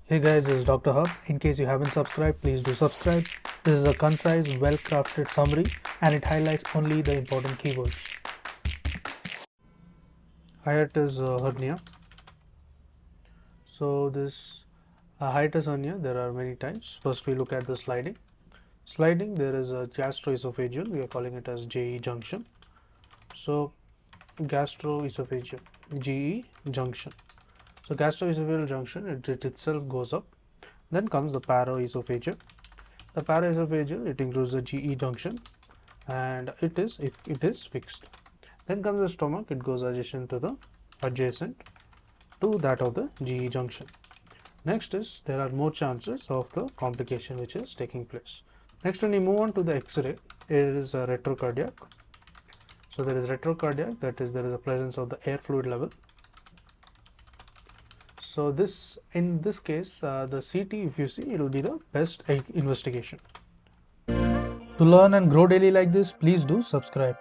Hey guys, this is Dr. Hub. In case you haven't subscribed, please do subscribe. This is a concise, well-crafted summary and it highlights only the important keywords. Hiatus hernia. So this hiatus hernia, there are many types. First we look at the sliding. Sliding, there is a gastroesophageal, we are calling it as GE junction. So gastroesophageal, GE junction. So gastroesophageal junction, it itself goes up. Then comes the paraesophageal. The paraesophageal, it includes the GE junction and it is fixed. Then comes the stomach, it goes adjacent to that of the GE junction. Next is there are more chances of the complication which is taking place. Next, when you move on to the X-ray, it is a retrocardiac. So there is retrocardiac, that is there is a presence of the air fluid level. So in this case, the CT, if you see, it will be the best investigation. To learn and grow daily like this, please do subscribe.